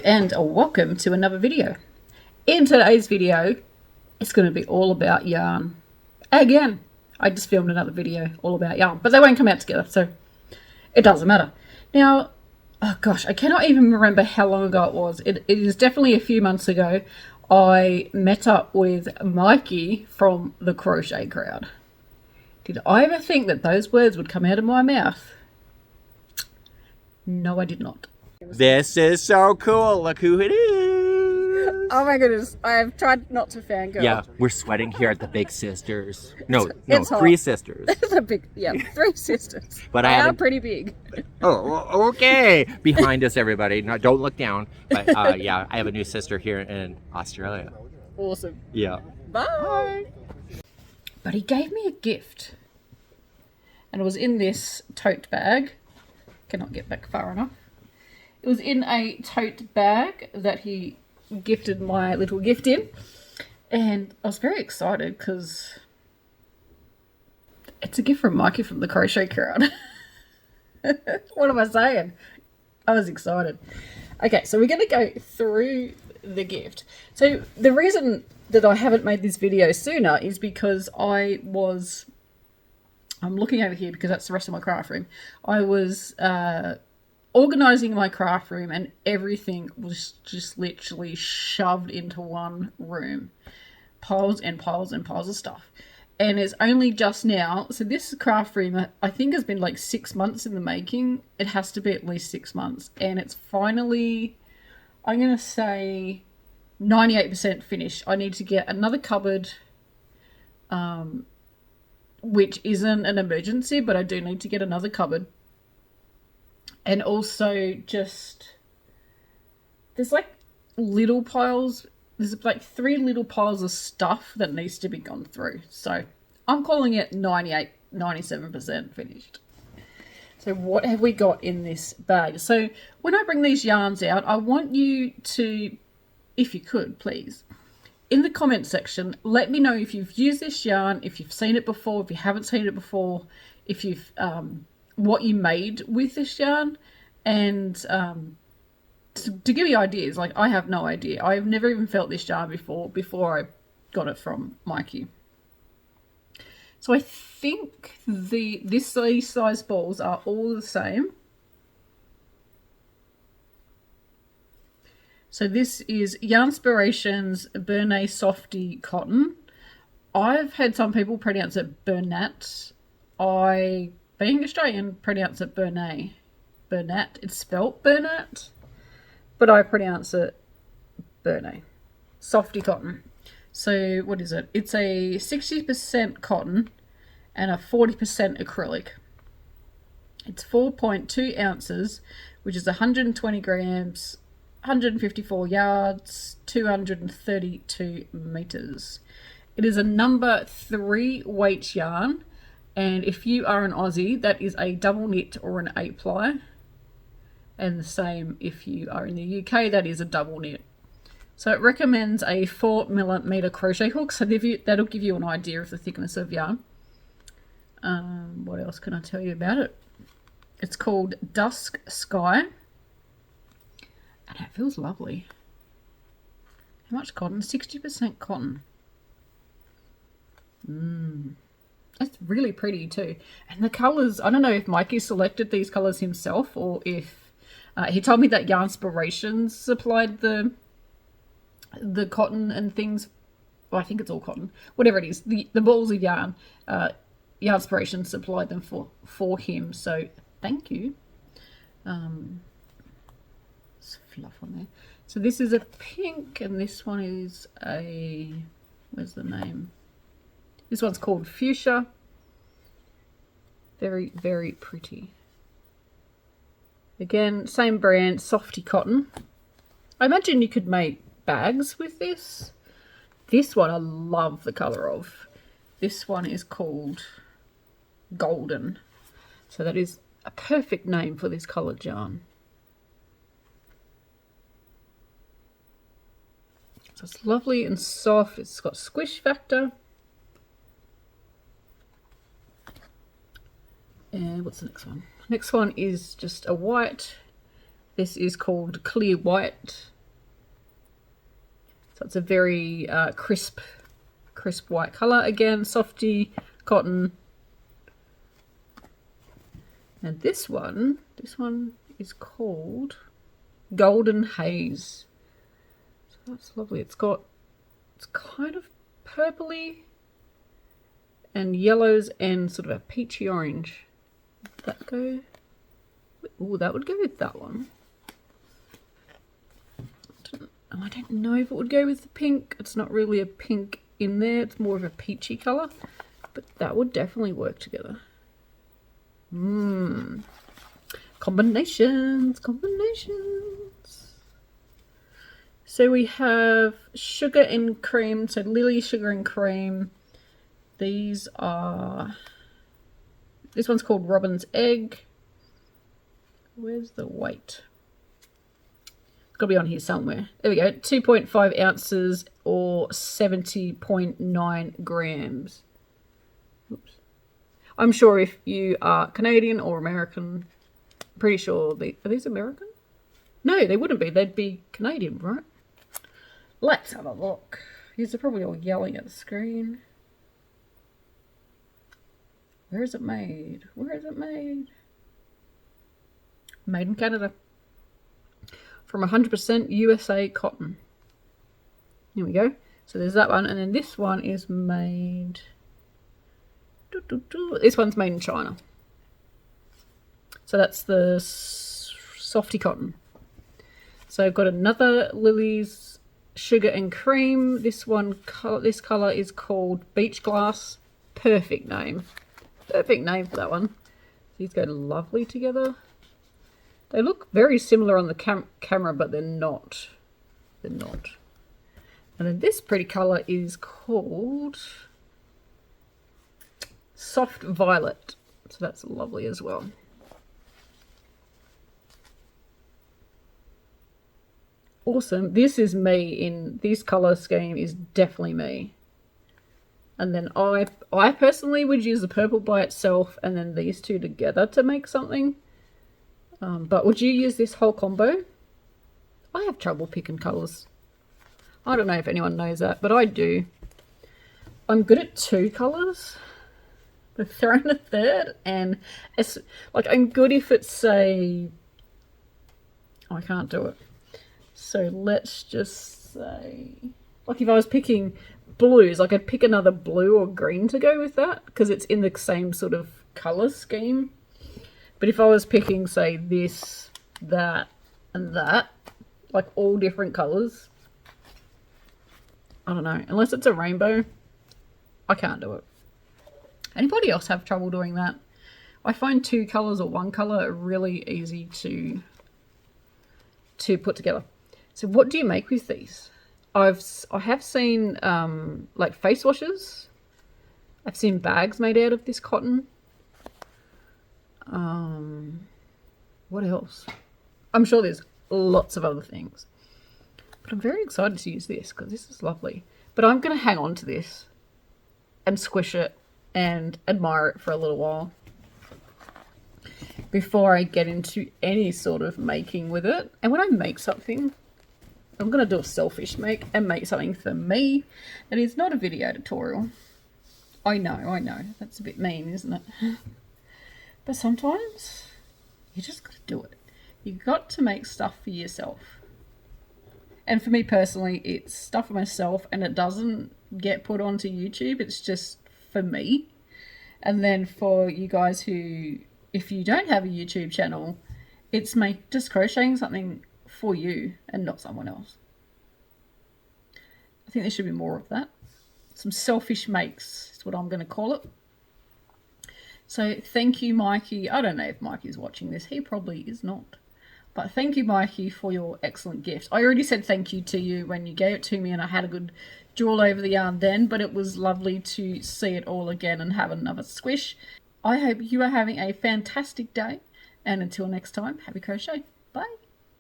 and welcome to another video. In today's video, it's going to be all about yarn. Again, I just filmed another video all about yarn, but they won't come out together, so it doesn't matter. Now, oh gosh, I cannot even remember how long ago it was. It is definitely a few months ago. I met up with Mikey from the Crochet Crowd. Did I ever think that those words would come out of my mouth? No, I did not. This is so cool. Look who it is. Oh my goodness. I have tried not to fangirl. Yeah, we're sweating here at the Big Sisters. No, It's hot. Three Sisters. The big, yeah, three sisters. But they I are haven't- pretty big. Oh, okay. Behind us, everybody. No, don't look down. But yeah, I have a new sister here in Australia. Awesome. Yeah. Bye. But he gave me a gift. And it was in this tote bag. Cannot get back far enough. It was in a tote bag that he gifted my little gift in. And I was very excited because it's a gift from Mikey from the Crochet Crowd. What am I saying? I was excited. Okay, so we're going to go through the gift. So the reason that I haven't made this video sooner is because I'm looking over here because that's the rest of my craft room. I was organising my craft room and everything was just literally shoved into one room. Piles and piles and piles of stuff. And it's only just now, so this craft room I think has been like 6 months in the making. It has to be at least 6 months. And it's finally, I'm going to say 98% finished. I need to get another cupboard, which isn't an emergency, but I do need to get another cupboard. And also just, there's like little piles, there's like 3 little piles of stuff that needs to be gone through. So I'm calling it 97% finished. So what have we got in this bag? So when I bring these yarns out, I want you to, if you could, please, in the comment section, let me know if you've used this yarn, if you've seen it before, if you haven't seen it before, if you've, what you made with this yarn, and to give you ideas. Like, I have no idea. I've never even felt this yarn before I got it from Mikey. So I think these size balls are all the same. So this is Yarnspiration's Bernat Softy Cotton. I've had some people pronounce it Bernat. I, being Australian, pronounce it Bernat. Bernat. It's spelt Bernat, but I pronounce it Bernat. Softy cotton. So what is it? It's a 60% cotton and a 40% acrylic. It's 4.2 ounces, which is 120 grams, 154 yards, 232 meters. It is a number 3 weight yarn, and if you are an Aussie, that is a double knit or an 8 ply, and the same if you are in the UK, that is a double knit. So it recommends a 4mm crochet hook, so that'll give you an idea of the thickness of yarn. What else can I tell you about it? It's called Dusk Sky. And it feels lovely. How much cotton? 60% cotton. That's really pretty too. And the colours, I don't know if Mikey selected these colours himself or if he told me that Yarnspirations supplied the cotton and things. Well, I think it's all cotton. Whatever it is, the balls of yarn, Yarnspirations supplied them for him. So thank you. Fluff on there. So this is a pink and this one is a, where's the name? This one's called Fuchsia. Very, very pretty. Again, same brand, Softy Cotton. I imagine you could make bags with this. This one I love the colour of. This one is called Golden. So that is a perfect name for this coloured yarn. So it's lovely and soft. It's got squish factor. And what's the next one? Next one is just a white. This is called Clear White. So it's a very crisp white colour. Again, softy cotton. And this one is called Golden Haze. So that's lovely. It's kind of purpley and yellows and sort of a peachy orange. Would that go? Oh, that would go with that one. I don't know if it would go with the pink. It's not really a pink in there. It's more of a peachy colour. But that would definitely work together. Combinations. So we have sugar and cream. So Lily, sugar and cream. This one's called Robin's Egg. Where's the weight? It's got to be on here somewhere. There we go. 2.5 ounces or 70.9 grams. Oops. I'm sure if you are Canadian or American, I'm pretty sure are these American? No, they wouldn't be. They'd be Canadian, right? Let's have a look. These are probably all yelling at the screen. Where is it made? Where is it made? Made in Canada. From 100% USA cotton. Here we go. So there's that one. And then this one is made... This one's made in China. So that's the softy cotton. So I've got another Lily's Sugar and Cream. This this colour is called Beach Glass. Perfect name. Perfect name for that one. These go lovely together. They look very similar on the camera, but they're not. They're not. And then this pretty colour is called Soft Violet. So that's lovely as well. Awesome. This is me in this colour scheme is definitely me. And then I personally would use the purple by itself and then these two together to make something. But would you use this whole combo? I have trouble picking colours. I don't know if anyone knows that, but I do. I'm good at 2 colours. But throw in a third, and it's like I'm good if it's say... Oh, I can't do it. So let's just say... Like if I was picking blues, like I'd pick another blue or green to go with that, because it's in the same sort of colour scheme. But if I was picking, say, this, that, and that, like all different colours, I don't know. Unless it's a rainbow, I can't do it. Anybody else have trouble doing that? I find 2 colours or 1 colour really easy to put together. So what do you make with these? I have seen like face washes. I've seen bags made out of this cotton. What else? I'm sure there's lots of other things. But I'm very excited to use this because this is lovely. But I'm going to hang on to this and squish it and admire it for a little while before I get into any sort of making with it. And when I make something, I'm going to do a selfish make and make something for me that is not a video tutorial. I know, that's a bit mean, isn't it? But sometimes you just got to do it. You got to make stuff for yourself. And for me personally, it's stuff for myself and it doesn't get put onto YouTube. It's just for me. And then for you guys who, if you don't have a YouTube channel, it's just crocheting something for you and not someone else. I think there should be more of that. Some selfish makes is what I'm going to call it. So thank you, Mikey. I don't know if Mikey's watching this. He probably is not. But thank you, Mikey, for your excellent gift. I already said thank you to you when you gave it to me and I had a good drawl over the yarn then, but it was lovely to see it all again and have another squish. I hope you are having a fantastic day, and until next time, happy crochet. Bye.